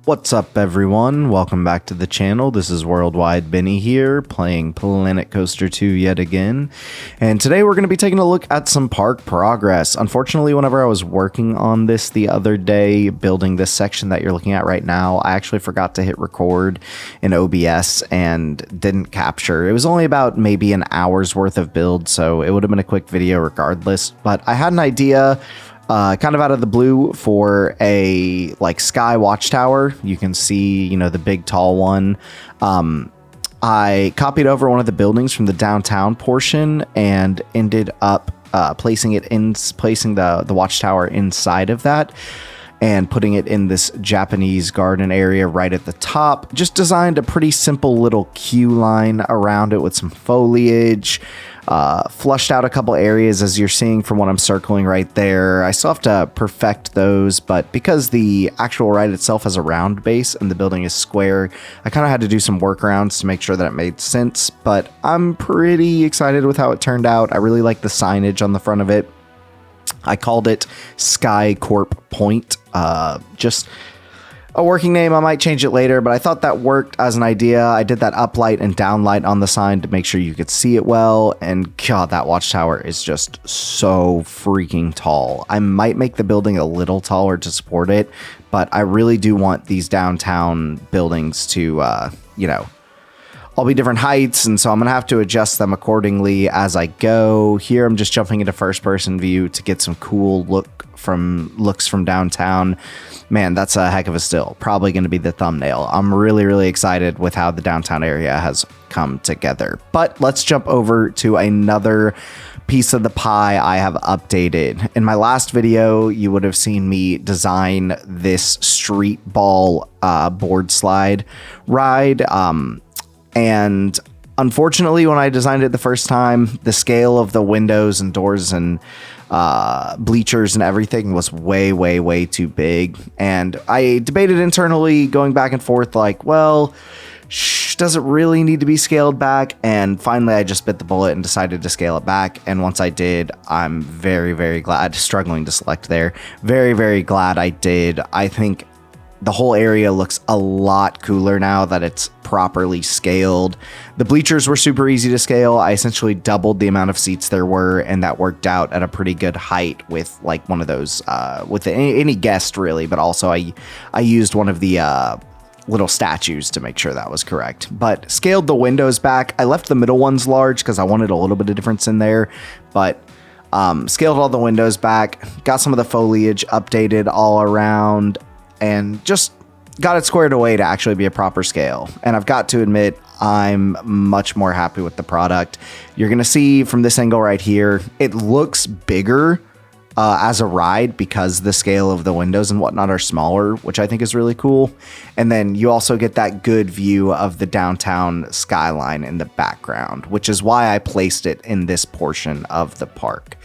What's up, everyone? Welcome back to the channel. This is Worldwide Benny here, playing Planet Coaster 2 yet again. And today we're going to be taking a look at some park progress. Unfortunately, whenever I was working on this the other day, building this section that you're looking at right now, I actually forgot to hit record in OBS and didn't capture. It was only about maybe an hour's worth of build, so it would have been a quick video regardless. But I had an idea kind of out of the blue for a sky watchtower. You can see, the big tall one. I copied over one of the buildings from the downtown portion and ended up placing the watchtower inside of that and putting it in this Japanese garden area right at the top. Just designed a pretty simple little queue line around it with some foliage. Flushed out a couple areas, as you're seeing from what I'm circling right there. I still have to perfect those, but because the actual ride itself has a round base and the building is square, I kind of had to do some workarounds to make sure that it made sense, but I'm pretty excited with how it turned out. I really like the signage on the front of it. I called it Sky Corp Point. Just a working name. I might change it later, but I thought that worked as an idea. I did that uplight and downlight on the sign to make sure you could see it well. And God, that watchtower is just so freaking tall. I might make the building a little taller to support it, but I really do want these downtown buildings to, all be different heights, and so I'm gonna have to adjust them accordingly as I go. Here I'm just jumping into first person view to get some cool looks from downtown. Man, that's a heck of a still. Probably gonna be the thumbnail. I'm really excited with how the downtown area has come together. But let's jump over to another piece of the pie I have updated. In my last video, you would have seen me design this street ball board slide ride. And unfortunately, when I designed it the first time, the scale of the windows and doors and bleachers and everything was way too big. And I debated internally, going back and forth, does it really need to be scaled back? And finally, I just bit the bullet and decided to scale it back. And once I did, I'm very glad. Struggling to select there. Very glad I did. I think the whole area looks a lot cooler now that it's properly scaled. The bleachers were super easy to scale. I essentially doubled the amount of seats there were, and that worked out at a pretty good height with one of those, with any guest really, but also I used one of the little statues to make sure that was correct. But scaled the windows back. I left the middle ones large because I wanted a little bit of difference in there, but scaled all the windows back, got some of the foliage updated all around, and just got it squared away to actually be a proper scale. And I've got to admit, I'm much more happy with the product. You're going to see from this angle right here, it looks bigger as a ride because the scale of the windows and whatnot are smaller, which I think is really cool. And then you also get that good view of the downtown skyline in the background, which is why I placed it in this portion of the park.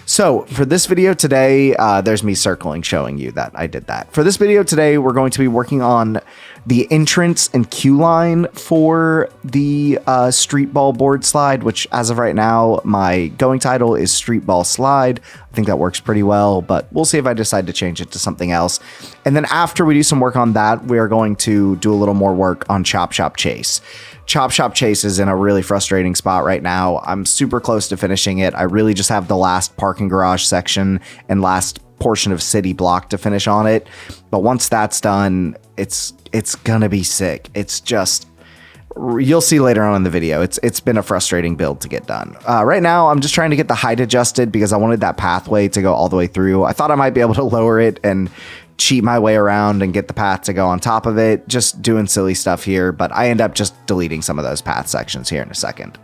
So for this video today, there's me circling showing you that I did that. For this video today, we're going to be working on the entrance and queue line for the street ball board slide, which as of right now, my going title is Street Ball Slide. I think that works pretty well, but we'll see if I decide to change it to something else. And then after we do some work on that, we are going to do a little more work on Chop Shop Chase. Chop Shop Chase is in a really frustrating spot right now. I'm super close to finishing it. I really just have the last parking garage section and last portion of city block to finish on it. But once that's done, it's gonna be sick. It's just, you'll see later on in the video, it's been a frustrating build to get done. Right now, I'm just trying to get the height adjusted because I wanted that pathway to go all the way through. I thought I might be able to lower it and cheat my way around and get the path to go on top of it, just doing silly stuff here, but I end up just deleting some of those path sections here in a second.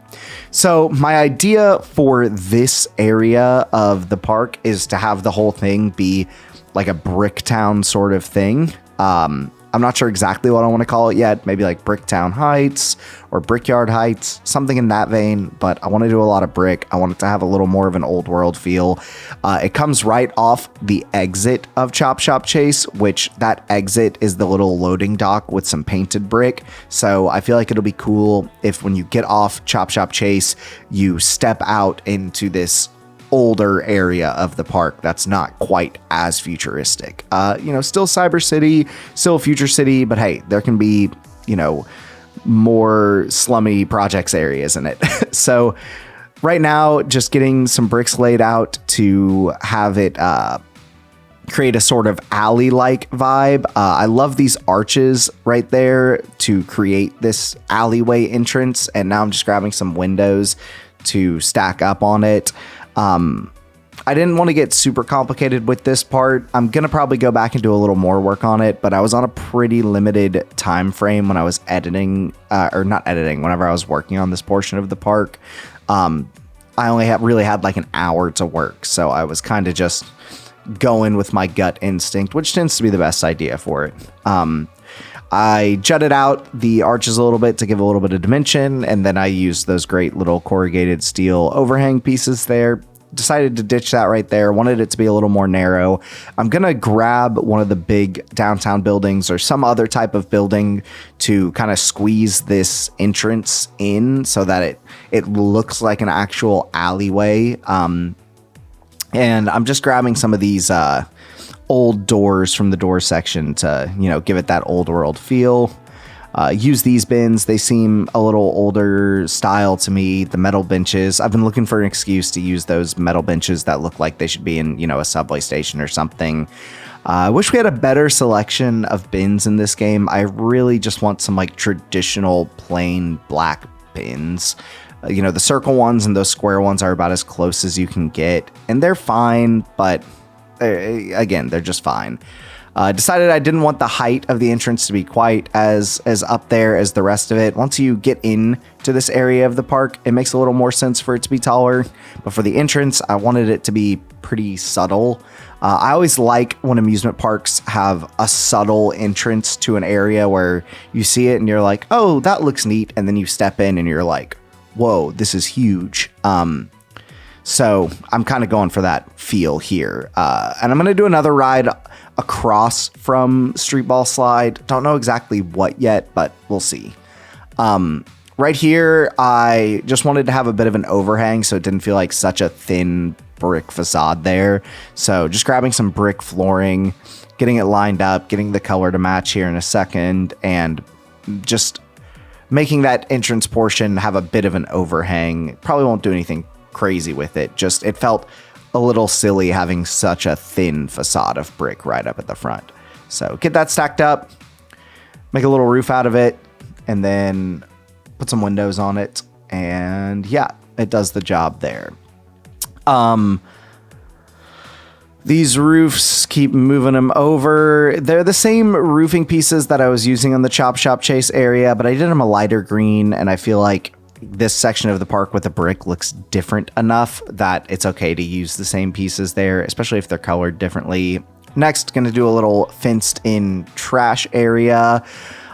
So my idea for this area of the park is to have the whole thing be like a brick town sort of thing. I'm not sure exactly what I want to call it yet. Maybe like Bricktown Heights or Brickyard Heights, something in that vein. But I want to do a lot of brick. I want it to have a little more of an old world feel. It comes right off the exit of Chop Shop Chase, which that exit is the little loading dock with some painted brick. So I feel like it'll be cool if when you get off Chop Shop Chase, you step out into this older area of the park that's not quite as futuristic. Still Cyber City, still Future City, but hey, there can be, more slummy projects areas in it. So right now, just getting some bricks laid out to have it create a sort of alley-like vibe. I love these arches right there to create this alleyway entrance, and now I'm just grabbing some windows to stack up on it. I didn't want to get super complicated with this part. I'm going to probably go back and do a little more work on it, but I was on a pretty limited time frame when I was editing, whenever I was working on this portion of the park. I only really had like an hour to work, so I was kind of just going with my gut instinct, which tends to be the best idea for it. I jutted out the arches a little bit to give a little bit of dimension, and then I used those great little corrugated steel overhang pieces there. Decided to ditch that right there. Wanted it to be a little more narrow. I'm going to grab one of the big downtown buildings or some other type of building to kind of squeeze this entrance in so that it looks like an actual alleyway. And I'm just grabbing some of these old doors from the door section to, give it that old world feel. Use these bins. They seem a little older style to me. The metal benches. I've been looking for an excuse to use those metal benches that look like they should be in, a subway station or something. I wish we had a better selection of bins in this game. I really just want some like traditional plain black bins. The circle ones and those square ones are about as close as you can get, and they're fine, but again, they're just fine. Decided I didn't want the height of the entrance to be quite as up there as the rest of it. Once you get into this area of the park, it makes a little more sense for it to be taller. But for the entrance, I wanted it to be pretty subtle. I always like when amusement parks have a subtle entrance to an area where you see it and you're like, oh, that looks neat. And then you step in and you're like, whoa, this is huge. So I'm kind of going for that feel here. And I'm going to do another ride across from Street Boardslide. Don't know exactly what yet, but we'll see. Right here, I just wanted to have a bit of an overhang so it didn't feel like such a thin brick facade there. So just grabbing some brick flooring, getting it lined up, getting the color to match here in a second, and just making that entrance portion have a bit of an overhang. Probably won't do anything crazy with it. Just it felt a little silly having such a thin facade of brick right up at the front. So get that stacked up, make a little roof out of it, and then put some windows on it. And yeah, it does the job there. These roofs, keep moving them over. They're the same roofing pieces that I was using on the Chop Shop Chase area, but I did them a lighter green, and I feel like this section of the park with the brick looks different enough that it's okay to use the same pieces there, especially if they're colored differently. Next, going to do a little fenced in trash area.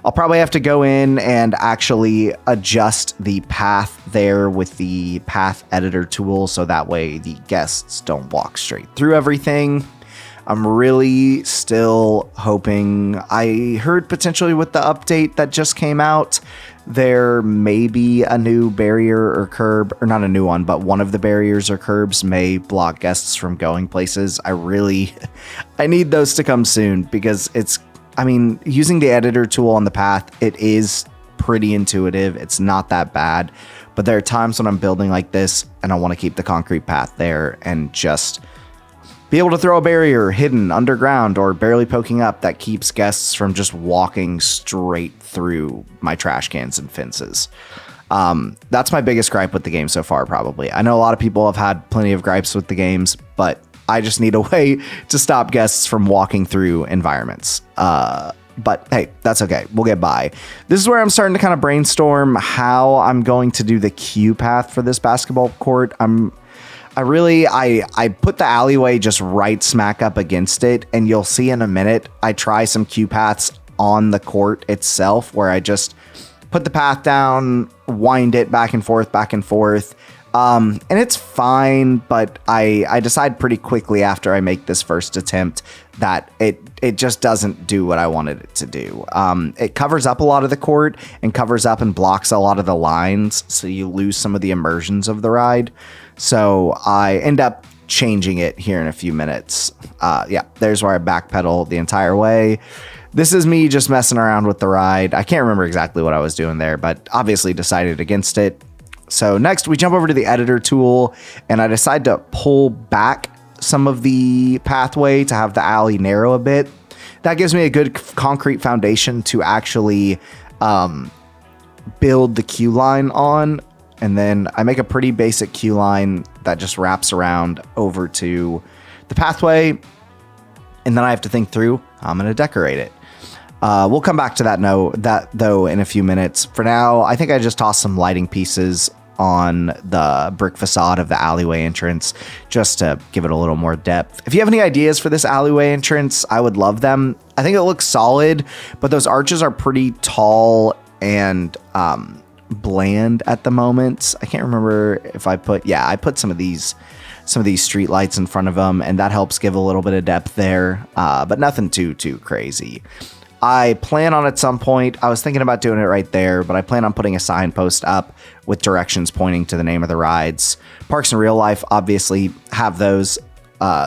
I'll probably have to go in and actually adjust the path there with the path editor tool so that way the guests don't walk straight through everything. I'm really still hoping. I heard potentially with the update that just came out, there may be a new barrier or curb, or not a new one, but one of the barriers or curbs may block guests from going places. I need those to come soon because using the editor tool on the path, it is pretty intuitive. It's not that bad, but there are times when I'm building like this and I want to keep the concrete path there and just be able to throw a barrier hidden underground or barely poking up that keeps guests from just walking straight through my trash cans and fences. That's my biggest gripe with the game so far, probably. I know a lot of people have had plenty of gripes with the games, but I just need a way to stop guests from walking through environments. But hey, that's okay. We'll get by. This is where I'm starting to kind of brainstorm how I'm going to do the queue path for this basketball court. I put the alleyway just right smack up against it, and you'll see in a minute, I try some queue paths on the court itself where I just put the path down, wind it back and forth, and it's fine, but I decide pretty quickly after I make this first attempt that it just doesn't do what I wanted it to do. It covers up a lot of the court and covers up and blocks a lot of the lines, so you lose some of the immersions of the ride. So I end up changing it here in a few minutes. Yeah, there's where I backpedal the entire way. This is me just messing around with the ride. I can't remember exactly what I was doing there, but obviously decided against it. So next we jump over to the editor tool, and I decide to pull back some of the pathway to have the alley narrow a bit. That gives me a good concrete foundation to actually build the queue line on. And then I make a pretty basic queue line that just wraps around over to the pathway. And then I have to think through how I'm going to decorate it. We'll come back to that though in a few minutes. For now, I think I just tossed some lighting pieces on the brick facade of the alleyway entrance just to give it a little more depth. If you have any ideas for this alleyway entrance, I would love them. I think it looks solid, but those arches are pretty tall and bland at the moment. I can't remember if I put some of these street lights in front of them, and that helps give a little bit of depth there, but nothing too crazy. I plan on at some point, I was thinking about doing it right there, but I plan on putting a signpost up with directions pointing to the name of the rides. Parks in Real Life obviously have those.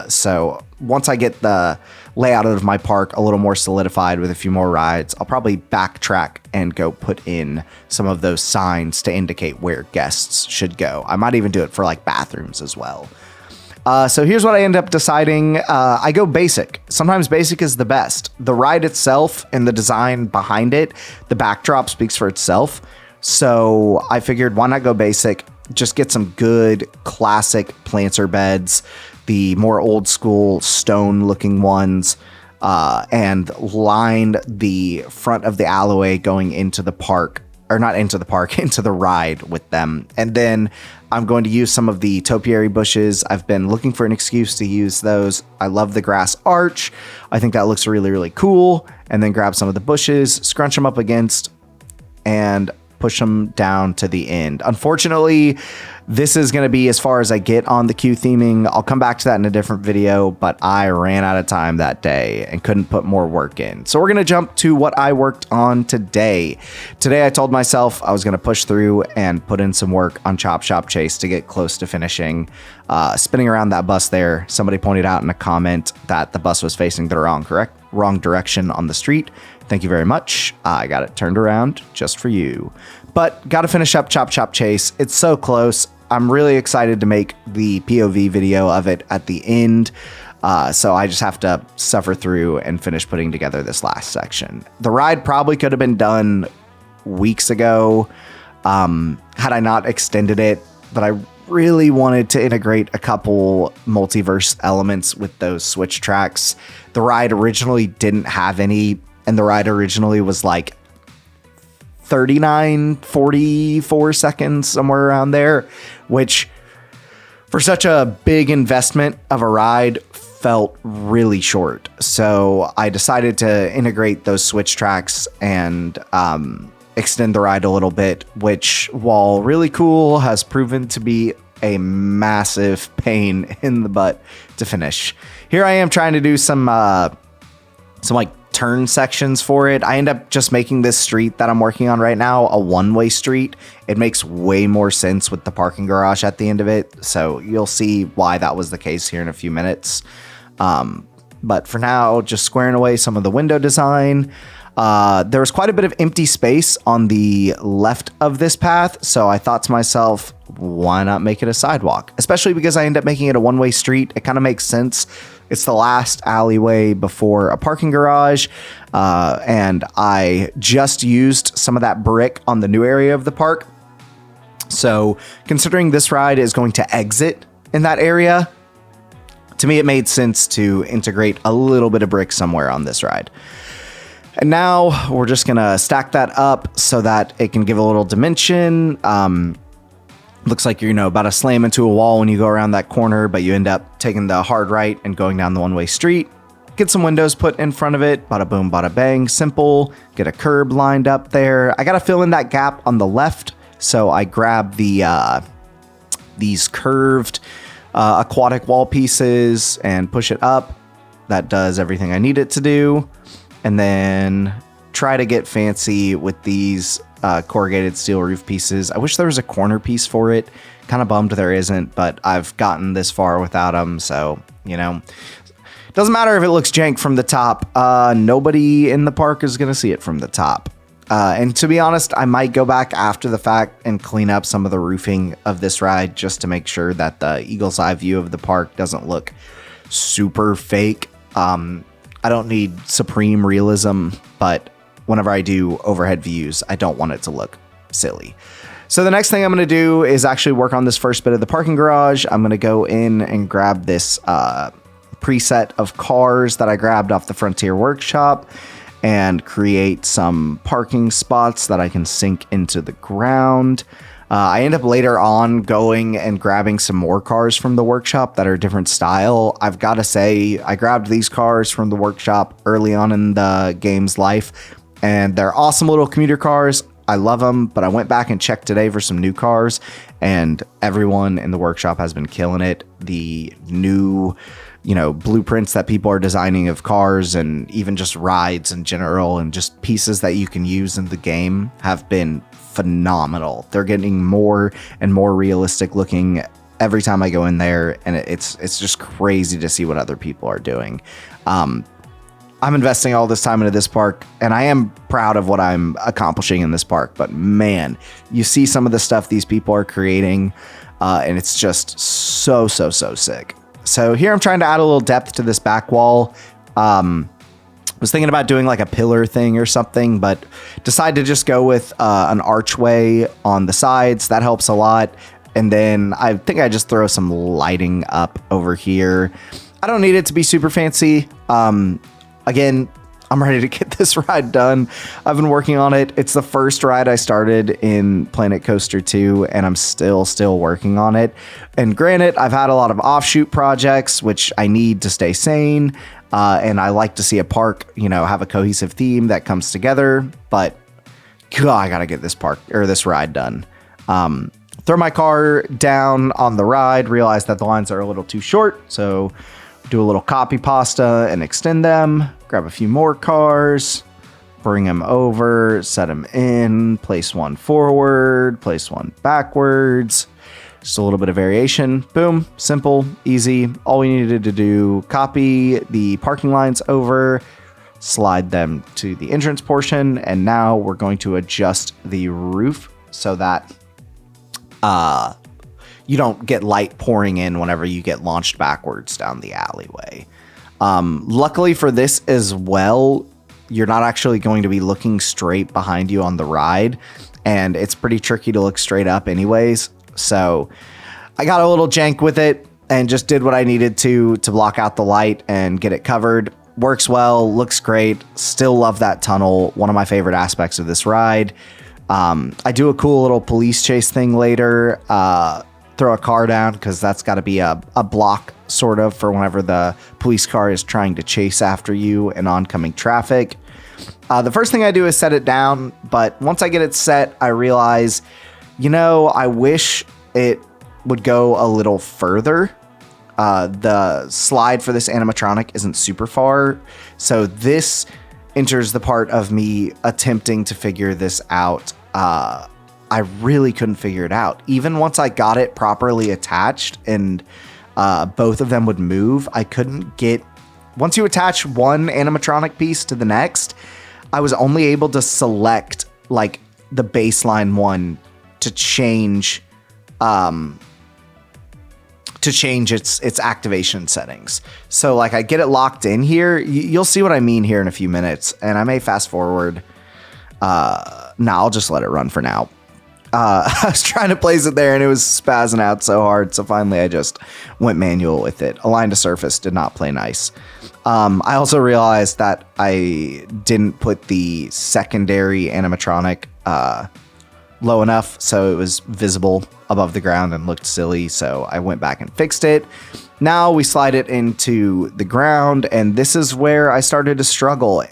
So once I get the layout of my park a little more solidified with a few more rides, I'll probably backtrack and go put in some of those signs to indicate where guests should go. I might even do it for like bathrooms as well. So here's what I end up deciding. I go basic. Sometimes basic is the best. The ride itself and the design behind it, the backdrop speaks for itself. So I figured, why not go basic? Just get some good classic planter beds, the more old school stone looking ones, and lined the front of the alleyway going into the park, or not into the park, into the ride with them. And then I'm going to use some of the topiary bushes. I've been looking for an excuse to use those. I love the grass arch. I think that looks really, really cool. And then grab some of the bushes, scrunch them up against, and push them down to the end. Unfortunately, this is going to be as far as I get on the queue theming. I'll come back to that in a different video, but I ran out of time that day and couldn't put more work in. So we're going to jump to what I worked on today. Today, I told myself I was going to push through and put in some work on Chop Shop Chase to get close to finishing. Spinning around that bus there, somebody pointed out in a comment that the bus was facing the wrong direction on the street. Thank you very much. I got it turned around just for you. But got to finish up Chop Chop Chase. It's so close. I'm really excited to make the POV video of it at the end. So I just have to suffer through and finish putting together this last section. The ride probably could have been done weeks ago had I not extended it, but I really wanted to integrate a couple multiverse elements with those switch tracks. The ride originally didn't have any, and the ride originally was like 44 seconds, somewhere around there, which for such a big investment of a ride felt really short. So I decided to integrate those switch tracks and extend the ride a little bit, which, while really cool, has proven to be a massive pain in the butt to finish. Here I am trying to do some like turn sections for it. I end up just making this street that I'm working on right now a one-way street. It makes way more sense with the parking garage at the end of it, so you'll see why that was the case here in a few minutes. But for now, just squaring away some of the window design. There was quite a bit of empty space on the left of this path, so I thought to myself, why not make it a sidewalk? Especially because I end up making it a one-way street. It kind of makes sense. It's the last alleyway before a parking garage, and I just used some of that brick on the new area of the park. So considering this ride is going to exit in that area, to me it made sense to integrate a little bit of brick somewhere on this ride. And now we're just going to stack that up so that it can give a little dimension. Looks like you're, about to slam into a wall when you go around that corner, but you end up taking the hard right and going down the one-way street. Get some windows put in front of it. Bada boom, bada bang. Simple. Get a curb lined up there. I got to fill in that gap on the left, so I grab these curved aquatic wall pieces and push it up. That does everything I need it to do. And then try to get fancy with these corrugated steel roof pieces. I wish there was a corner piece for it. Kind of bummed there isn't, but I've gotten this far without them, so, you know. Doesn't matter if it looks jank from the top. Nobody in the park is going to see it from the top. And to be honest, I might go back after the fact and clean up some of the roofing of this ride just to make sure that the eagle's eye view of the park doesn't look super fake. I don't need supreme realism, but whenever I do overhead views, I don't want it to look silly. So the next thing I'm going to do is actually work on this first bit of the parking garage. I'm going to go in and grab this preset of cars that I grabbed off the Frontier Workshop and create some parking spots that I can sink into the ground. I end up later on going and grabbing some more cars from the workshop that are a different style. I've got to say, I grabbed these cars from the workshop early on in the game's life, and they're awesome little commuter cars. I love them, but I went back and checked today for some new cars, and everyone in the workshop has been killing it. The new, you know, blueprints that people are designing of cars and even just rides in general and just pieces that you can use in the game have been phenomenal. They're getting more and more realistic looking every time I go in there, and it's just crazy to see what other people are doing. I'm investing all this time into this park, and I am proud of what I'm accomplishing in this park, but man, you see some of the stuff these people are creating, and it's just so sick. So here I'm trying to add a little depth to this back wall. Was thinking about doing like a pillar thing or something, but decided to just go with an archway on the sides. That helps a lot. And then I think I just throw some lighting up over here. I don't need it to be super fancy. Again, I'm ready to get this ride done. I've been working on it. It's the first ride I started in Planet Coaster 2, and I'm still working on it. And granted, I've had a lot of offshoot projects, which I need to stay sane. And I like to see a park, you know, have a cohesive theme that comes together. But God, I gotta get this park or this ride done. Throw my car down on the ride, realize that the lines are a little too short, so do a little copy pasta and extend them. Grab a few more cars, bring them over, set them in, place one forward, place one backwards. Just a little bit of variation. Boom, simple, easy. All we needed to do, copy the parking lines over, slide them to the entrance portion, and now we're going to adjust the roof so that you don't get light pouring in whenever you get launched backwards down the alleyway. Luckily for this as well, you're not actually going to be looking straight behind you on the ride, and it's pretty tricky to look straight up anyways. So I got a little jank with it and just did what I needed to block out the light and get it covered. Works well, looks great. Still love that tunnel. One of my favorite aspects of this ride. I do a cool little police chase thing later. Throw a car down because that's got to be a block sort of for whenever the police car is trying to chase after you in oncoming traffic. The first thing I do is set it down, but once I get it set, I realize, you know, I wish it would go a little further. The slide for this animatronic isn't super far, so this enters the part of me attempting to figure this out. I really couldn't figure it out. Even once I got it properly attached and both of them would move, I couldn't get... Once you attach one animatronic piece to the next, I was only able to select like the baseline one to change its activation settings. So like I get it locked in here. You'll see what I mean here in a few minutes, and I may fast forward. I'll just let it run for now. I was trying to place it there and it was spazzing out so hard, so finally I just went manual with it. Align to surface did not play nice. I also realized that I didn't put the secondary animatronic low enough so it was visible above the ground and looked silly, so I went back and fixed it. Now we slide it into the ground, and this is where I started to struggle.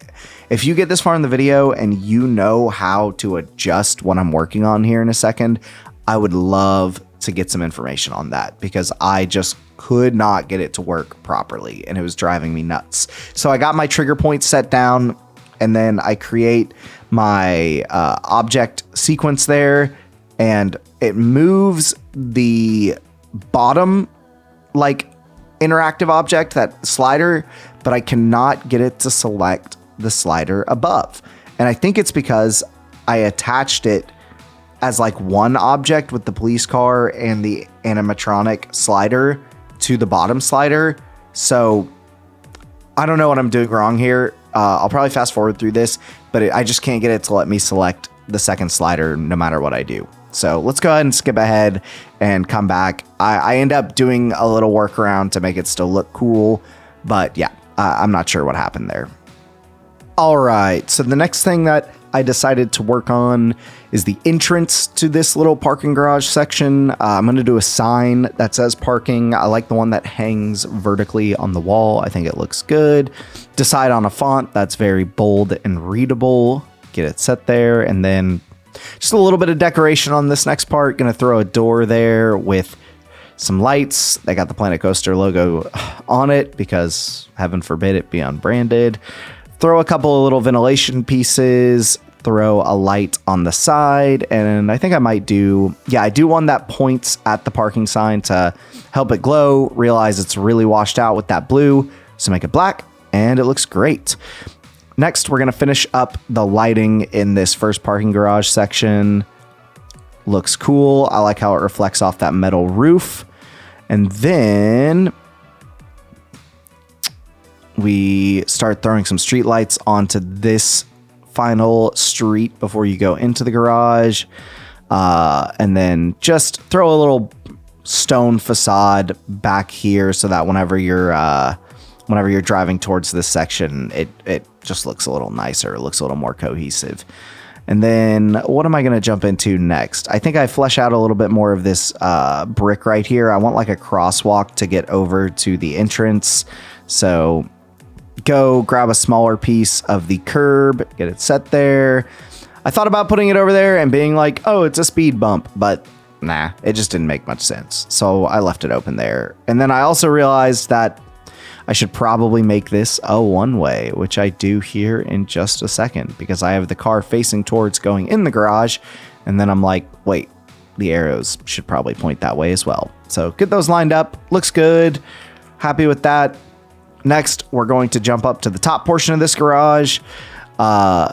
If you get this far in the video and you know how to adjust what I'm working on here in a second, I would love to get some information on that, because I just could not get it to work properly and it was driving me nuts. So I got my trigger points set down. and then I create my object sequence there, and it moves the bottom like interactive object, that slider, but I cannot get it to select the slider above. And I think it's because I attached it as like one object with the police car and the animatronic slider to the bottom slider. So I don't know what I'm doing wrong here. I'll probably fast forward through this, but I just can't get it to let me select the second slider no matter what I do. So let's go ahead and skip ahead and come back. I end up doing a little workaround to make it still look cool, but yeah, I'm not sure what happened there. All right, so the next thing that I decided to work on is the entrance to this little parking garage section. I'm going to do a sign that says parking. I like the one that hangs vertically on the wall. I think it looks good. Decide on a font that's very bold and readable. Get it set there, and then just a little bit of decoration on this next part. Going to throw a door there with some lights. They got the Planet Coaster logo on it because heaven forbid it be unbranded. Throw a couple of little ventilation pieces, throw a light on the side, and I think I might do one that points at the parking sign to help it glow. Realize it's really washed out with that blue, so make it black, and it looks great. Next, we're going to finish up the lighting in this first parking garage section. Looks cool. I like how it reflects off that metal roof. And then we start throwing some street lights onto this final street before you go into the garage. And then just throw a little stone facade back here so that whenever you're driving towards this section, it just looks a little nicer. It looks a little more cohesive. And then what am I going to jump into next? I think I flesh out a little bit more of this brick right here. I want like a crosswalk to get over to the entrance. So go grab a smaller piece of the curb, get it set there. I thought about putting it over there and being like, oh, it's a speed bump, but nah, it just didn't make much sense. So I left it open there. And then I also realized that I should probably make this a one-way, which I do here in just a second because I have the car facing towards going in the garage. And then I'm like, wait, the arrows should probably point that way as well. So get those lined up. Looks good. Happy with that. Next, we're going to jump up to the top portion of this garage. I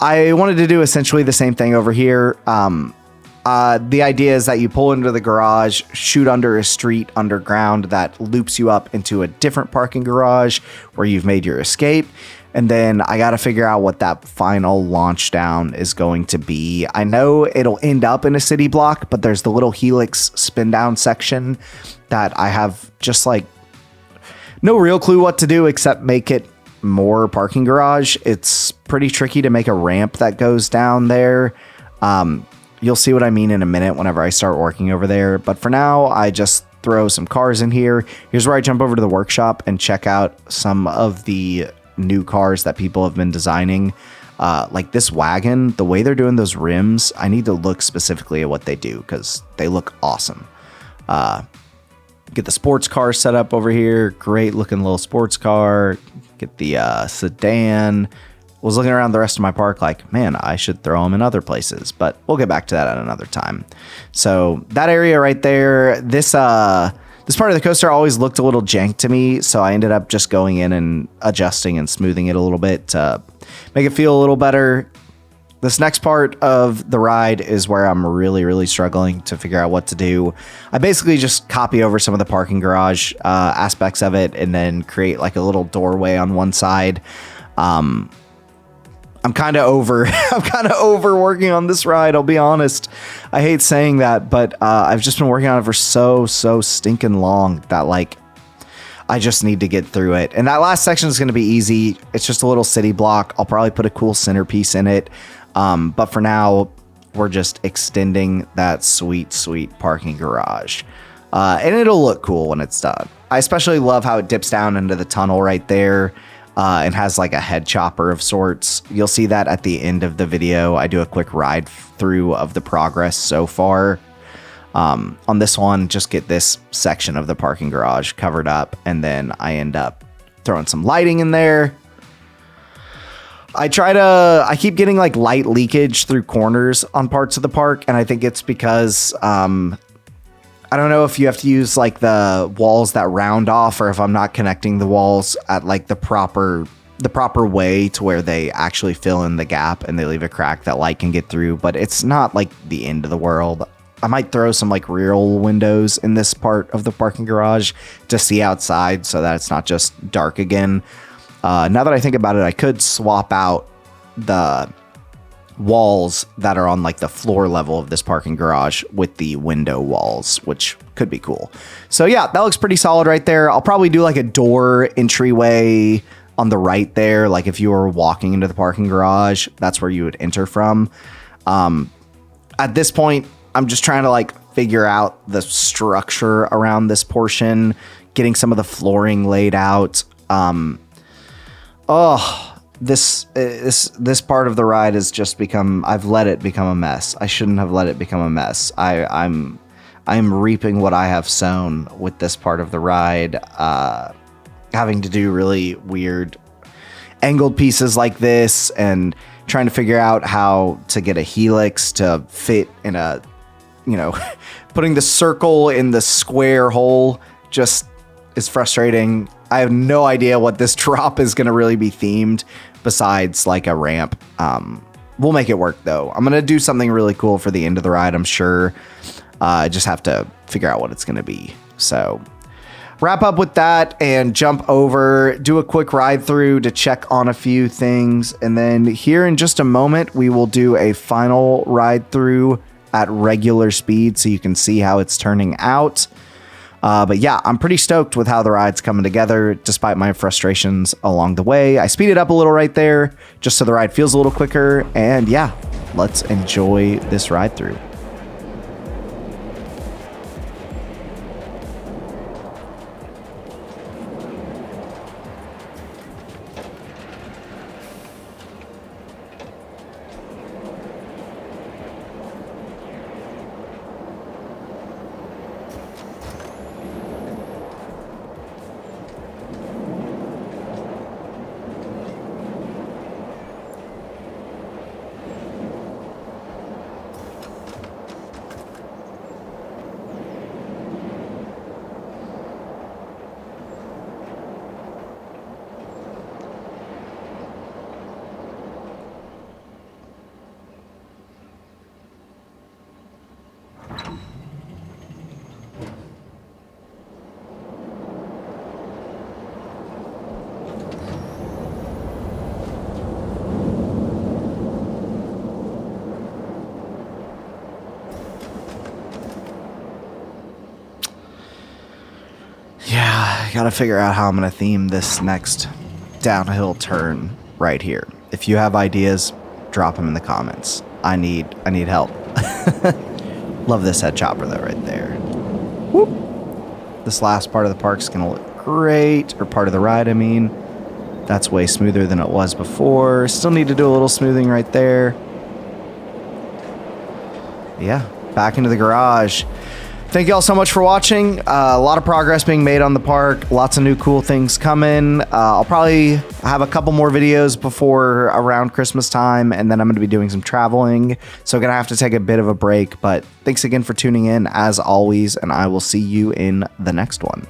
wanted to do essentially the same thing over here. The idea is that you pull into the garage, shoot under a street underground that loops you up into a different parking garage where you've made your escape. And then I got to figure out what that final launch down is going to be. I know it'll end up in a city block, but there's the little helix spin down section that I have just like no real clue what to do except make it more parking garage. It's pretty tricky to make a ramp that goes down there. You'll see what I mean in a minute whenever I start working over there. But for now, I just throw some cars in here. Here's where I jump over to the workshop and check out some of the new cars that people have been designing. Like this wagon, the way they're doing those rims, I need to look specifically at what they do because they look awesome. Get the sports car set up over here. Great looking little sports car. Get the sedan. Was looking around the rest of my park like, man, I should throw them in other places, but we'll get back to that at another time. So that area right there, this part of the coaster always looked a little jank to me, so I ended up just going in and adjusting and smoothing it a little bit to make it feel a little better. This next part of the ride is where I'm really, really struggling to figure out what to do. I basically just copy over some of the parking garage aspects of it and then create like a little doorway on one side. I'm kind of over working on this ride. I'll be honest. I hate saying that, but I've just been working on it for so stinking long that like I just need to get through it. And that last section is going to be easy. It's just a little city block. I'll probably put a cool centerpiece in it. But for now, we're just extending that sweet parking garage. And it'll look cool when it's done. I especially love how it dips down into the tunnel right there. And has like a head chopper of sorts. You'll see that at the end of the video. I do a quick ride through of the progress so far. On this one, just get this section of the parking garage covered up, and then I end up throwing some lighting in there. I keep getting like light leakage through corners on parts of the park, and I think it's because I don't know if you have to use like the walls that round off, or if I'm not connecting the walls at like the proper way to where they actually fill in the gap and they leave a crack that light can get through. But it's not like the end of the world. I might throw some like real windows in this part of the parking garage to see outside so that it's not just dark again. Now that I think about it, I could swap out the walls that are on like the floor level of this parking garage with the window walls, which could be cool. So yeah, that looks pretty solid right there. I'll probably do like a door entryway on the right there. Like if you were walking into the parking garage, that's where you would enter from. At this point, I'm just trying to like figure out the structure around this portion, getting some of the flooring laid out. This part of the ride has just become, I've let it become a mess. I shouldn't have let it become a mess. I'm reaping what I have sown with this part of the ride, having to do really weird angled pieces like this and trying to figure out how to get a helix to fit in a, putting the circle in the square hole just is frustrating. I have no idea what this drop is going to really be themed besides like a ramp. We'll make it work though. I'm going to do something really cool for the end of the ride, I'm sure. I just have to figure out what it's going to be. So wrap up with that and jump over, do a quick ride through to check on a few things. And then here in just a moment, we will do a final ride through at regular speed so you can see how it's turning out. But yeah, I'm pretty stoked with how the ride's coming together, despite my frustrations along the way. I speeded up a little right there, just so the ride feels a little quicker. And yeah, let's enjoy this ride through. I gotta figure out how I'm gonna theme this next downhill turn right here. If you have ideas, drop them in the comments. I need help. Love this head chopper though right there. Whoop. This last part of the park's gonna look great, or part of the ride, I mean. That's way smoother than it was before. Still need to do a little smoothing right there. Yeah, back into the garage. Thank you all so much for watching. A lot of progress being made on the park. Lots of new cool things coming. I'll probably have a couple more videos before around Christmas time, and then I'm going to be doing some traveling. So I'm going to have to take a bit of a break. But thanks again for tuning in, as always, and I will see you in the next one.